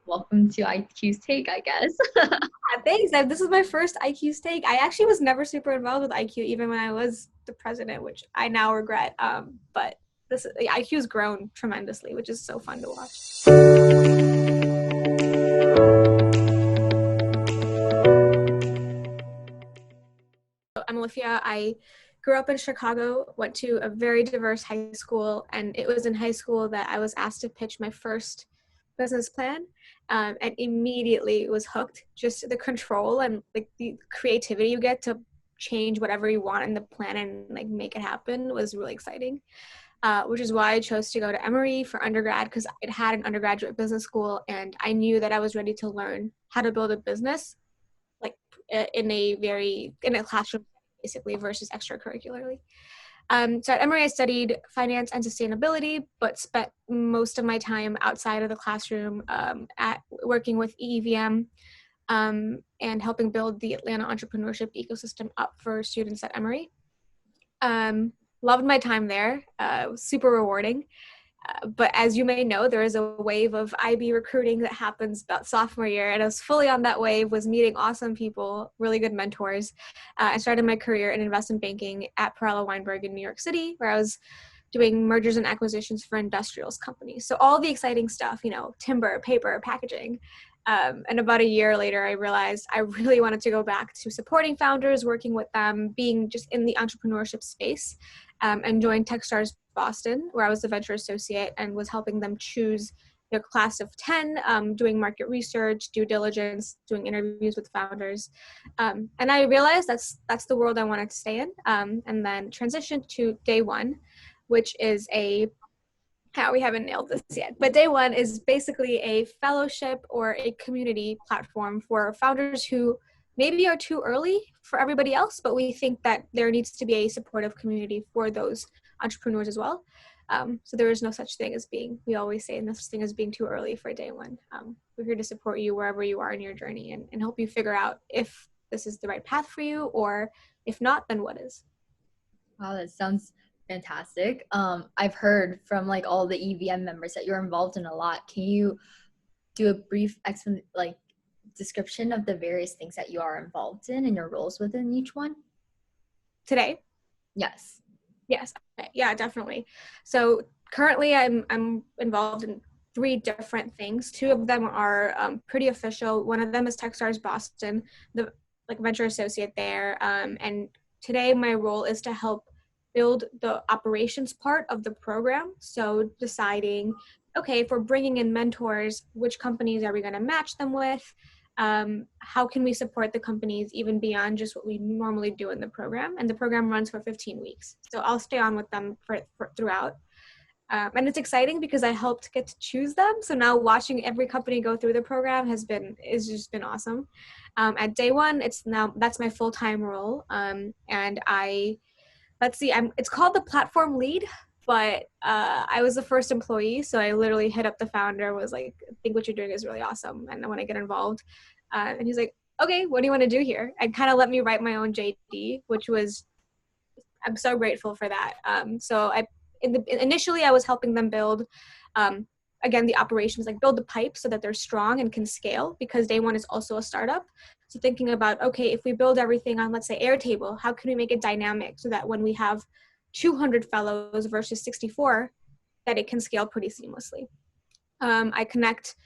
Welcome to IQ's Take, I guess. Thanks. This is my first IQ's Take. I actually was never super involved with IQ, even when I was the president, which I now regret. But IQ's grown tremendously, which is so fun to watch. I'm Alifya. I grew up in Chicago, went to a very diverse high school, and it was in high school that I was asked to pitch my first business plan, and immediately was hooked. Just the control and like the creativity you get to change whatever you want in the plan and like make it happen was really exciting, which is why I chose to go to Emory for undergrad, because it had an undergraduate business school, and I knew that I was ready to learn how to build a business like in a classroom basically versus extracurricularly. So at Emory, I studied finance and sustainability, but spent most of my time outside of the classroom at working with EEVM and helping build the Atlanta entrepreneurship ecosystem up for students at Emory. Loved my time there. It was super rewarding. But as you may know, there is a wave of IB recruiting that happens about sophomore year, and I was fully on that wave, was meeting awesome people, really good mentors. I started my career in investment banking at Perella Weinberg in New York City, where I was doing mergers and acquisitions for industrials companies. So all the exciting stuff, timber, paper, packaging. And about a year later, I realized I really wanted to go back to supporting founders, working with them, being just in the entrepreneurship space, and joined Techstars Boston, where I was the venture associate and was helping them choose their class of 10, doing market research, due diligence, doing interviews with founders. And I realized that's the world I wanted to stay in, and then transitioned to Day One, which is we haven't nailed this yet, but Day One is basically a fellowship or a community platform for founders who maybe are too early for everybody else, but we think that there needs to be a supportive community for those entrepreneurs as well. So there is no such thing as we always say, no such thing as being too early for Day One. We're here to support you wherever you are in your journey and help you figure out if this is the right path for you, or if not, then what is. Wow, that sounds fantastic. I've heard from like all the EVM members that you're involved in a lot. Can you do a brief description of the various things that you are involved in and your roles within each one? Today? Yes. Yes. Yeah, definitely. So currently I'm involved in 3 different things. 2 of them are pretty official. One of them is Techstars Boston, the venture associate there. And today my role is to help build the operations part of the program. So deciding, okay, if we're bringing in mentors, which companies are we going to match them with? How can we support the companies even beyond just what we normally do in the program? And the program runs for 15 weeks. So I'll stay on with them for throughout. And it's exciting because I helped get to choose them. So now watching every company go through the program has just been awesome. At Day One, that's my full-time role. And it's called the platform lead, but I was the first employee. So I literally hit up the founder, was like, I think what you're doing is really awesome, and I want to get involved. And he's like, okay, what do you want to do here? And kind of let me write my own JD, I'm so grateful for that. Initially I was helping them build, again, the operations, like build the pipe so that they're strong and can scale, because Day One is also a startup. So thinking about, okay, if we build everything on, let's say, Airtable, how can we make it dynamic so that when we have 200 fellows versus 64, that it can scale pretty seamlessly. I connect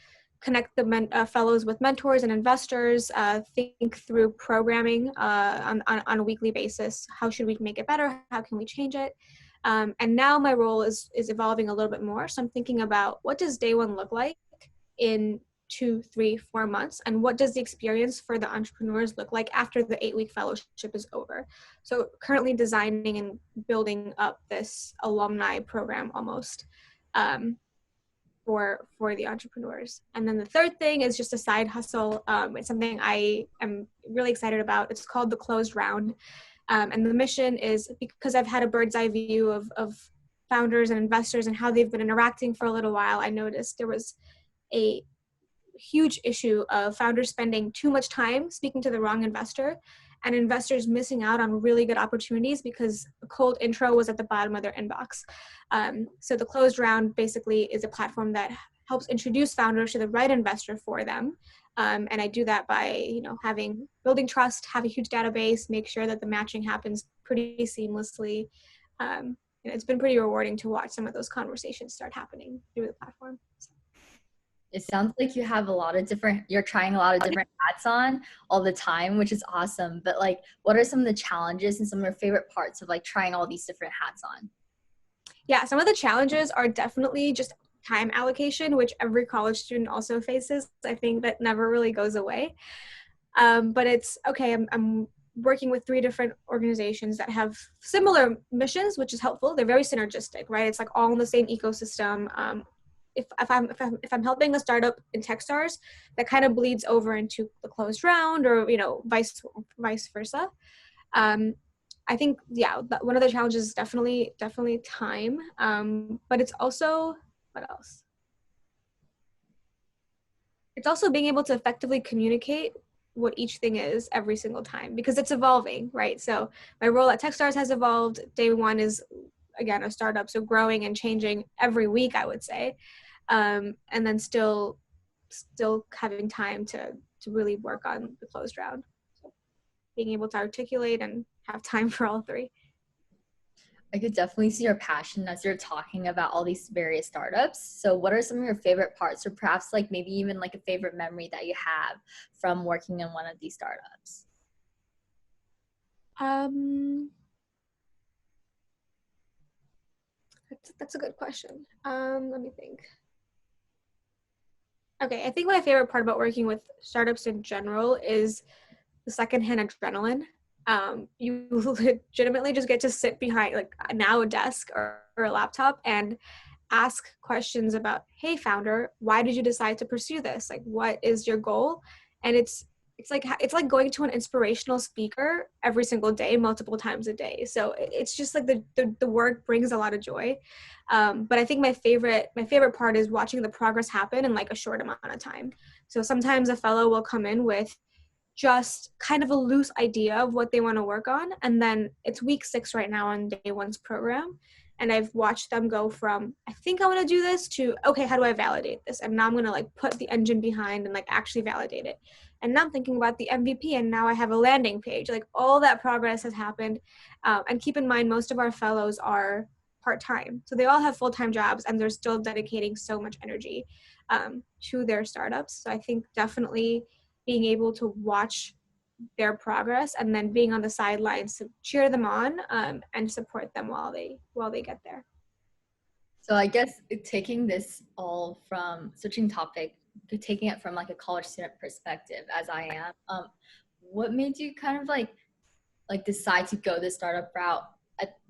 the fellows with mentors and investors, think through programming on a weekly basis. How should we make it better? How can we change it? And now my role is evolving a little bit more. So I'm thinking about, what does Day One look like in 2, 3, 4 months? And what does the experience for the entrepreneurs look like after the 8-week fellowship is over? So currently designing and building up this alumni program almost for the entrepreneurs. And then the third thing is just a side hustle. It's something I am really excited about. It's called the Closed Round. And the mission is, because I've had a bird's eye view of founders and investors and how they've been interacting for a little while, I noticed there was a huge issue of founders spending too much time speaking to the wrong investor, and investors missing out on really good opportunities because a cold intro was at the bottom of their inbox. So the Closed Round basically is a platform that helps introduce founders to the right investor for them. And I do that by, building trust, have a huge database, make sure that the matching happens pretty seamlessly. And it's been pretty rewarding to watch some of those conversations start happening through the platform. It sounds like you have you're trying a lot of different hats on all the time, which is awesome. But like, what are some of the challenges and some of your favorite parts of like trying all these different hats on? Yeah, some of the challenges are definitely just time allocation, which every college student also faces. I think that never really goes away. But it's okay. I'm working with 3 different organizations that have similar missions, which is helpful. They're very synergistic, right? It's like all in the same ecosystem. If I'm helping a startup in Techstars, that kind of bleeds over into the closed round, or vice versa. I think one of the challenges is definitely time. But it's also, what else? It's also being able to effectively communicate what each thing is every single time, because it's evolving, right? So my role at Techstars has evolved. Day one is, again, a startup, so growing and changing every week, I would say. And then still having time to really work on the closed round. So being able to articulate and have time for all 3. I could definitely see your passion as you're talking about all these various startups. So what are some of your favorite parts, or perhaps like maybe even like a favorite memory that you have from working in one of these startups? That's a good question. Let me think. Okay, I think my favorite part about working with startups in general is the secondhand adrenaline. You legitimately just get to sit behind, like now, a desk or a laptop and ask questions about, hey, founder, why did you decide to pursue this? Like, what is your goal? And it's like going to an inspirational speaker every single day, multiple times a day. So it's just like the work brings a lot of joy. But I think my favorite part is watching the progress happen in like a short amount of time. So sometimes a fellow will come in with just kind of a loose idea of what they want to work on. And then it's week 6 right now on day 1's program. And I've watched them go from, I think I want to do this, to, okay, how do I validate this? And now I'm going to like put the engine behind and like actually validate it. And now I'm thinking about the MVP, and now I have a landing page. Like all that progress has happened. And keep in mind, most of our fellows are part-time. So they all have full-time jobs, and they're still dedicating so much energy to their startups. So I think definitely being able to watch their progress and then being on the sidelines to cheer them on and support them while they get there. So I guess taking this all from switching topic, taking it from like a college student perspective, as I am, what made you kind of like decide to go the startup route?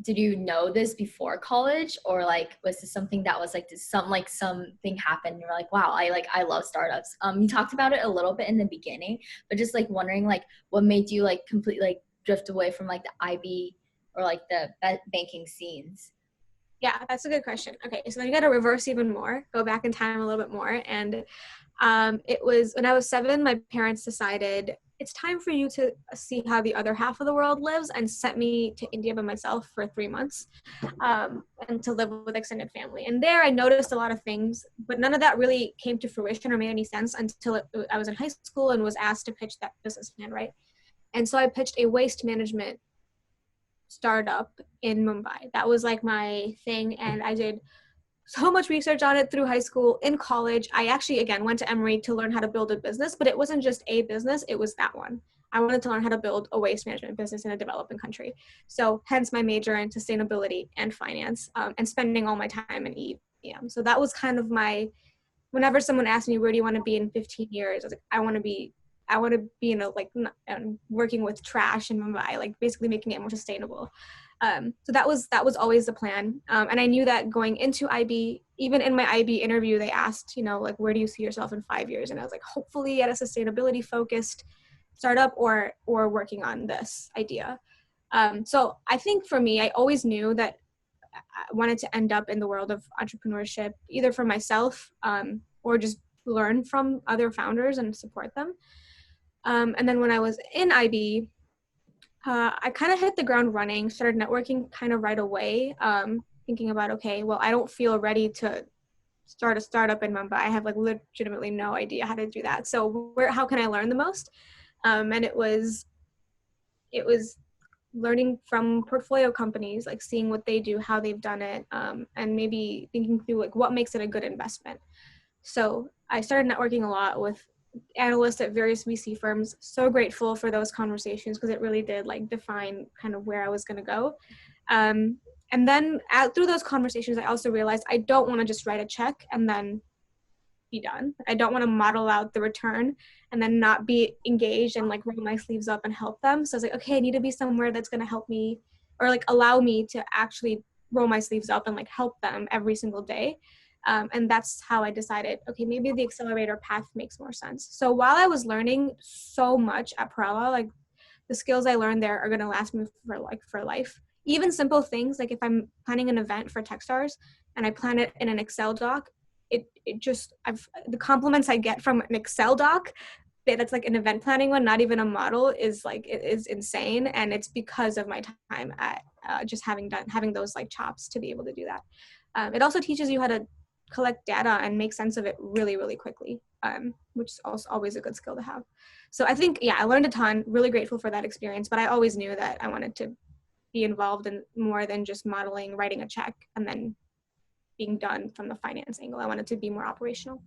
Did you know this before college, or like was this something that was like something happened and you're like, wow, I love startups? You talked about it a little bit in the beginning, but just like wondering like what made you like completely like drift away from like the IB or like the banking scenes? Yeah, that's a good question. Okay, so then you got to reverse even more, go back in time a little bit more. And it was when I was 7, my parents decided it's time for you to see how the other half of the world lives, and sent me to India by myself for 3 months and to live with extended family. And there I noticed a lot of things, but none of that really came to fruition or made any sense until I was in high school and was asked to pitch that business plan, right? And so I pitched a waste management startup in Mumbai. That was like my thing, and I did so much research on it through high school. In college, I actually, again, went to Emory to learn how to build a business, but it wasn't just a business, it was that one. I wanted to learn how to build a waste management business in a developing country. So hence my major in sustainability and finance, and spending all my time in EEVM. So that was kind of whenever someone asked me, where do you want to be in 15 years? I was like, I want to be in a working with trash in Mumbai, like basically making it more sustainable. So that was always the plan. And I knew that going into IB, even in my IB interview, they asked, like, where do you see yourself in 5 years? And I was like, hopefully at a sustainability focused startup or working on this idea. So I think for me, I always knew that I wanted to end up in the world of entrepreneurship, either for myself or just learn from other founders and support them. And then when I was in IB, I kind of hit the ground running, started networking kind of right away, thinking about, okay, well, I don't feel ready to start a startup in Mumbai. I have like legitimately no idea how to do that. So how can I learn the most? And it was learning from portfolio companies, like seeing what they do, how they've done it, and maybe thinking through like what makes it a good investment. So I started networking a lot with analysts at various VC firms. So grateful for those conversations because it really did like define kind of where I was going to go. And then through those conversations, I also realized I don't want to just write a check and then be done. I don't want to model out the return and then not be engaged and like roll my sleeves up and help them. So I was like, okay, I need to be somewhere that's going to help me or like allow me to actually roll my sleeves up and like help them every single day. And that's how I decided, okay, maybe the accelerator path makes more sense. So while I was learning so much at Perella, like the skills I learned there are going to last me for life. Even simple things, like if I'm planning an event for Techstars and I plan it in an Excel doc, the compliments I get from an Excel doc that's like an event planning one, not even a model, is like, it is insane. And it's because of my time at just having those like chops to be able to do that. It also teaches you how to collect data and make sense of it really, really quickly, which is also always a good skill to have. So I think, yeah, I learned a ton, really grateful for that experience, but I always knew that I wanted to be involved in more than just modeling, writing a check, and then being done from the finance angle. I wanted to be more operational.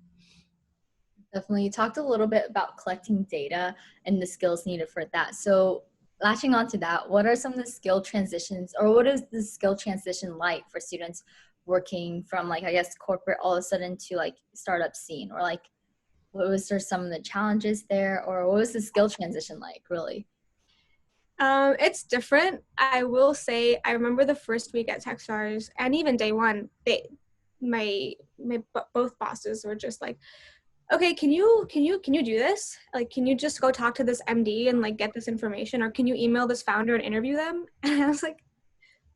Definitely. You talked a little bit about collecting data and the skills needed for that. So latching on to that, what are some of the skill transitions, or what is the skill transition like for students working from like, I guess, corporate all of a sudden to like startup scene, or like, what was there some of the challenges there, or what was the skill transition like really? It's different. I will say, I remember the first week at Techstars and even day one, both bosses were just like, okay, can you do this? Like, can you just go talk to this MD and like get this information, or can you email this founder and interview them? And I was like,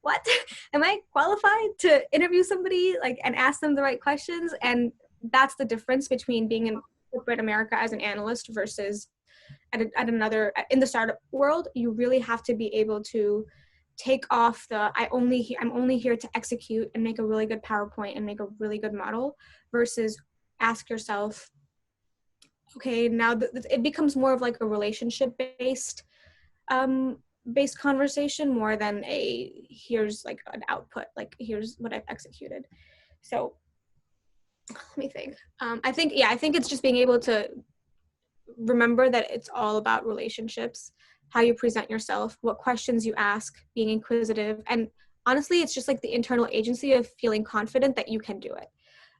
what? Am I qualified to interview somebody like and ask them the right questions? And that's the difference between being in corporate America as an analyst versus at another, in the startup world. You really have to be able to take off I'm only here to execute and make a really good PowerPoint and make a really good model, versus ask yourself, okay, now it becomes more of like a relationship based conversation more than here's like an output, like here's what I've executed. So let me think. I think it's just being able to remember that it's all about relationships, how you present yourself, what questions you ask, being inquisitive. And honestly, it's just like the internal agency of feeling confident that you can do it.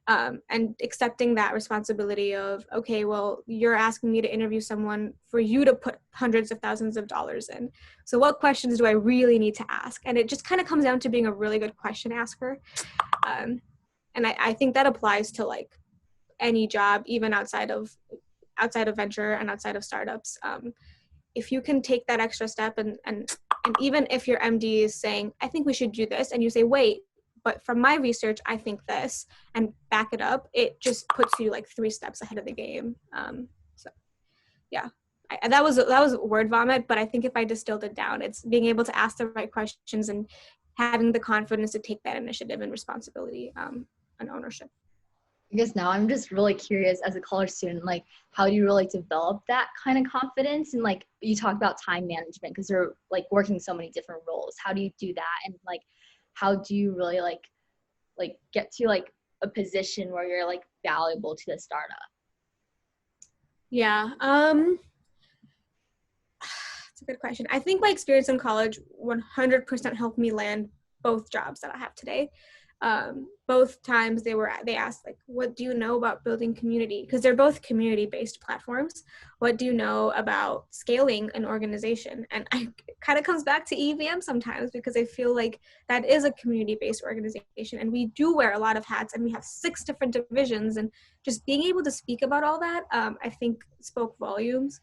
And accepting that responsibility of, okay, well, you're asking me to interview someone for you to put hundreds of thousands of dollars in. So what questions do I really need to ask? And it just kind of comes down to being a really good question asker. And I think that applies to like any job, even outside of venture and outside of startups. If you can take that extra step and even if your MD is saying, I think we should do this, and you say, wait, but from my research, I think this, and back it up, it just puts you like 3 steps ahead of the game. So yeah, that was word vomit, but I think if I distilled it down, it's being able to ask the right questions and having the confidence to take that initiative and responsibility and ownership. I guess now I'm just really curious as a college student, like how do you really develop that kind of confidence? And like you talk about time management because you're like working so many different roles. How do you do that? And like, how do you really like get to like a position where you're like valuable to the startup? Yeah, it's a good question. I think my experience in college 100% helped me land both jobs that I have today. Both times they asked like, what do you know about building community? Because they're both community-based platforms. What do you know about scaling an organization? And it kind of comes back to EEVM sometimes, because I feel like that is a community-based organization, and we do wear a lot of hats, and we have 6 different divisions, and just being able to speak about all that, I think spoke volumes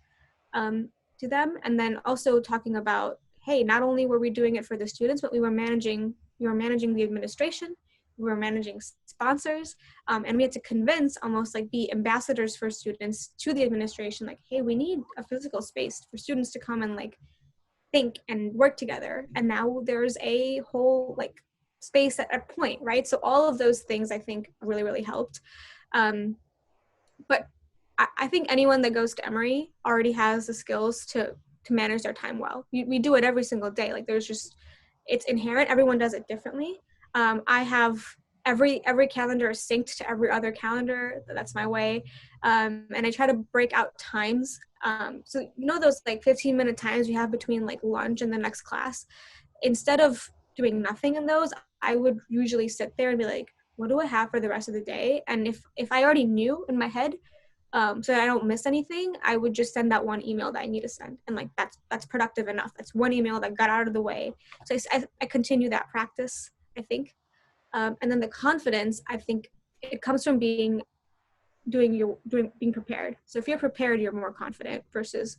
to them. And then also talking about, hey, not only were we doing it for the students, but we were managing the administration, we were managing sponsors, and we had to convince, almost like be ambassadors for students to the administration, like, hey, we need a physical space for students to come and like think and work together. And now there's a whole like space at a point, right? So all of those things I think really, really helped. But I think anyone that goes to Emory already has the skills to manage their time well. We do it every single day. Like there's just, it's inherent. Everyone does it differently. I have every calendar is synced to every other calendar. That's my way. And I try to break out times. So you know those like 15-minute times you have between like lunch and the next class? Instead of doing nothing in those, I would usually sit there and be like, what do I have for the rest of the day? And if I already knew in my head, so that I don't miss anything, I would just send that one email that I need to send. And like, that's productive enough. That's one email that got out of the way. So I continue that practice, I think. And then the confidence, I think it comes from being prepared. So if you're prepared, you're more confident versus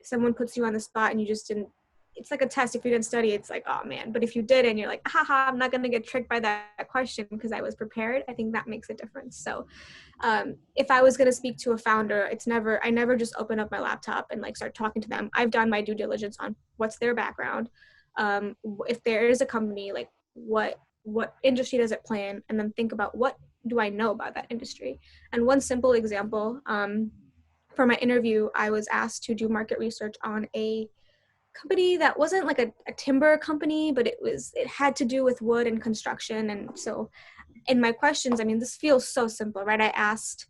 someone puts you on the spot and you just didn't. It's like a test. If you didn't study, it's like, oh man. But if you did and you're like, haha, I'm not going to get tricked by that question because I was prepared, I think that makes a difference. So if I was going to speak to a founder, I never just open up my laptop and like start talking to them. I've done my due diligence on what's their background. If there is a company, like what industry does it play in, and then think about what do I know about that industry. And one simple example, for my interview, I was asked to do market research on a company that wasn't like a timber company, but it had to do with wood and construction. And so in my questions, I mean, this feels so simple, right? I asked,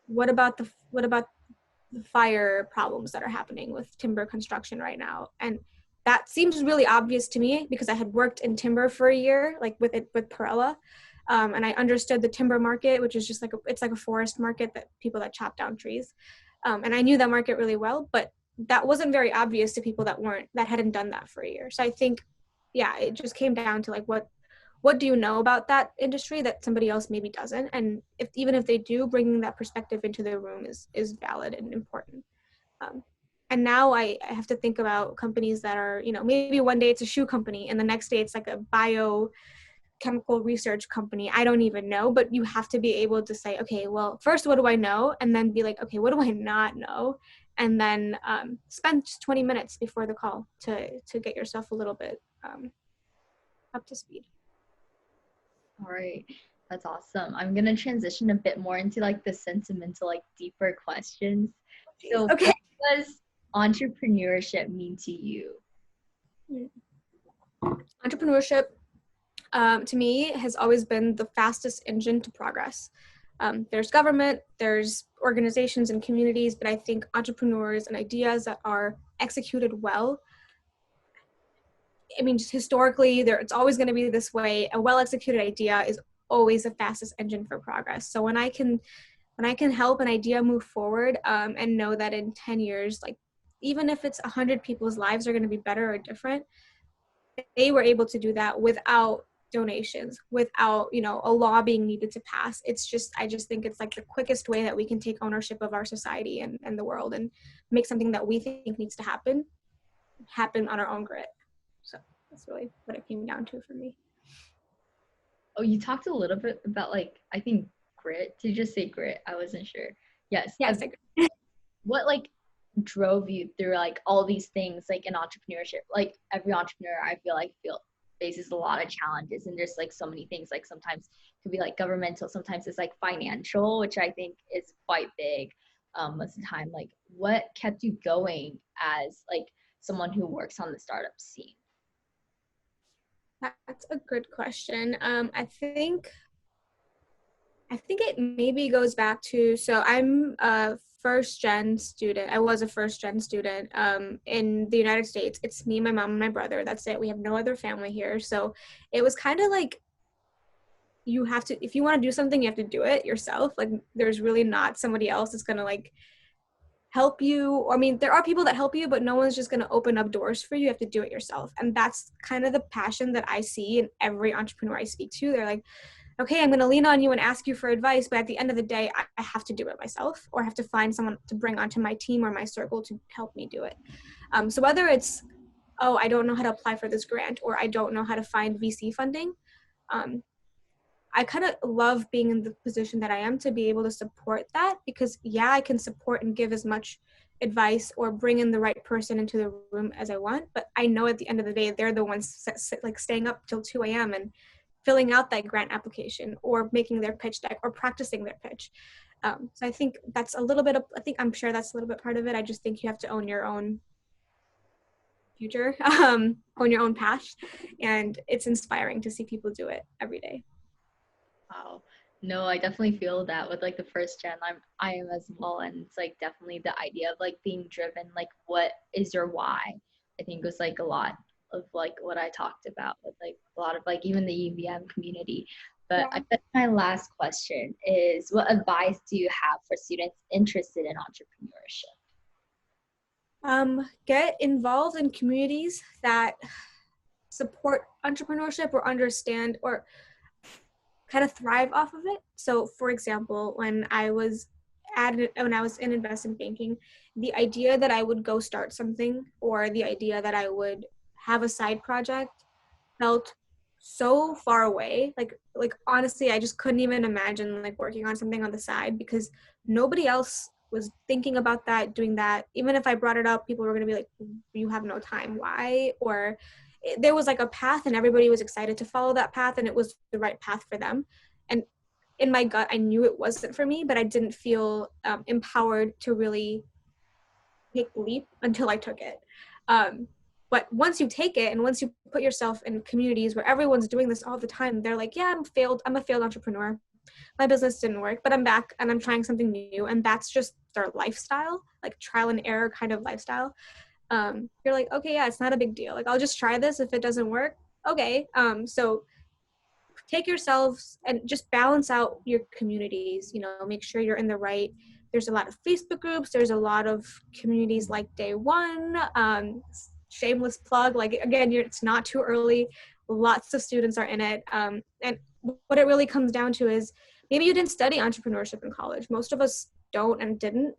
what about the fire problems that are happening with timber construction right now? And that seems really obvious to me because I had worked in timber for a year, like with Perella. And I understood the timber market, which is just like it's like a forest market that people that chop down trees. And I knew that market really well, but that wasn't very obvious to people that hadn't done that for a year. So I think, yeah, it just came down to like, what do you know about that industry that somebody else maybe doesn't? And even if they do, bringing that perspective into the room is valid and important. And now I have to think about companies that are, maybe one day it's a shoe company and the next day it's like a biochemical research company. I don't even know, but you have to be able to say, okay, well, first, what do I know? And then be like, okay, what do I not know? And then spend 20 minutes before the call to get yourself a little bit up to speed. All right. That's awesome. I'm going to transition a bit more into like the sentimental, like deeper questions. So okay. What does entrepreneurship mean to you? Entrepreneurship, to me, has always been the fastest engine to progress. There's government, there's organizations and communities, but I think entrepreneurs and ideas that are executed well, I mean, just historically, it's always going to be this way. A well-executed idea is always the fastest engine for progress. So when I can help an idea move forward, and know that in 10 years, like even if it's 100 people's lives are going to be better or different, they were able to do that without donations, without, a law being needed to pass. I just think it's like the quickest way that we can take ownership of our society and the world and make something that we think needs to happen on our own grit. So that's really what it came down to for me. Oh, you talked a little bit about like, I think grit. Did you just say grit? I wasn't sure. Yes. What like drove you through like all these things like in entrepreneurship? Like every entrepreneur I feel faces a lot of challenges, and there's like so many things. Like sometimes it could be like governmental, sometimes it's like financial, which I think is quite big most of the time. Like what kept you going as like someone who works on the startup scene? That's a good question. I think it maybe goes back to, so I'm a first-gen student. I was a first-gen student in the United States. It's me, my mom, and my brother. That's it. We have no other family here. So it was kind of like, you have to, if you want to do something, you have to do it yourself. Like there's really not somebody else that's going to like help you. I mean, there are people that help you, but no one's just going to open up doors for you. You have to do it yourself. And that's kind of the passion that I see in every entrepreneur I speak to. They're like, okay, I'm going to lean on you and ask you for advice, but at the end of the day, I have to do it myself, or I have to find someone to bring onto my team or my circle to help me do it. So whether it's, oh, I don't know how to apply for this grant, or I don't know how to find VC funding, I kind of love being in the position that I am to be able to support that, because yeah, I can support and give as much advice or bring in the right person into the room as I want, but I know at the end of the day, they're the ones like staying up till 2 a.m. and filling out that grant application or making their pitch deck or practicing their pitch. So I think that's a little bit of, I'm sure that's a little bit part of it. I just think you have to own your own future, own your own path. And it's inspiring to see people do it every day. Wow. No, I definitely feel that with like the first gen. I am as well. And it's like definitely the idea of like being driven, like what is your why? I think was like a lot of like what I talked about with like a lot of like even the EVM community. But I Yeah. bet my last question is what advice do you have for students interested in entrepreneurship? Get involved in communities that support entrepreneurship or understand or kind of thrive off of it. So for example, when I was in investment banking, the idea that I would go start something or the idea that I would have a side project felt so far away. Like honestly, I just couldn't even imagine like working on something on the side because nobody else was thinking about that, doing that. Even if I brought it up, people were going to be like, you have no time. Why? Or there was like a path and everybody was excited to follow that path and it was the right path for them. And in my gut, I knew it wasn't for me, but I didn't feel empowered to really take the leap until I took it. But once you take it and once you put yourself in communities where everyone's doing this all the time, they're like, yeah, I'm a failed entrepreneur. My business didn't work, but I'm back and I'm trying something new. And that's just their lifestyle, like trial and error kind of lifestyle. You're like, okay, yeah, it's not a big deal. Like, I'll just try this. If it doesn't work, okay. So take yourselves and just balance out your communities, make sure you're in the right. There's a lot of Facebook groups. There's a lot of communities like Day One. Shameless plug, like again, it's not too early. Lots of students are in it. And what it really comes down to is maybe you didn't study entrepreneurship in college. Most of us don't and didn't.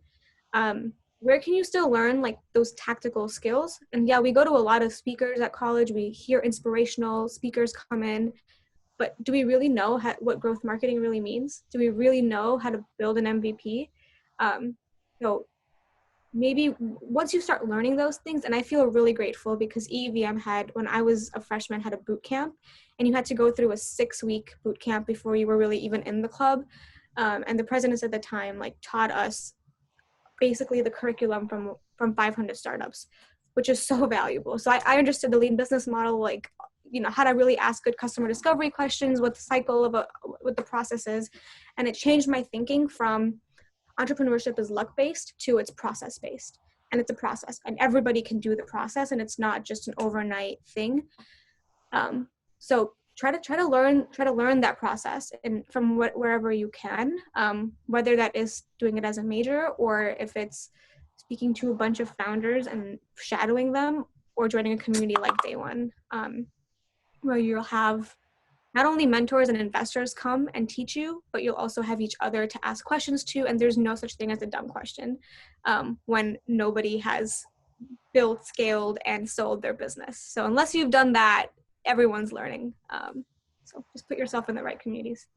Where can you still learn like those tactical skills? And yeah, we go to a lot of speakers at college. We hear inspirational speakers come in, but do we really know what growth marketing really means? Do we really know how to build an MVP? So maybe once you start learning those things, and I feel really grateful because EEVM when I was a freshman, had a boot camp, and you had to go through a 6-week boot camp before you were really even in the club. And the presidents at the time like taught us basically the curriculum from 500 startups, which is so valuable. So I understood the lean business model, like, how to really ask good customer discovery questions, what the cycle of what the process is. And it changed my thinking from entrepreneurship is luck-based to it's process-based. And it's a process and everybody can do the process and it's not just an overnight thing. So try to learn that process and from wherever you can, whether that is doing it as a major or if it's speaking to a bunch of founders and shadowing them or joining a community like Day One, where you'll have not only mentors and investors come and teach you, but you'll also have each other to ask questions to, and there's no such thing as a dumb question when nobody has built, scaled, and sold their business. So unless you've done that, everyone's learning. So just put yourself in the right communities.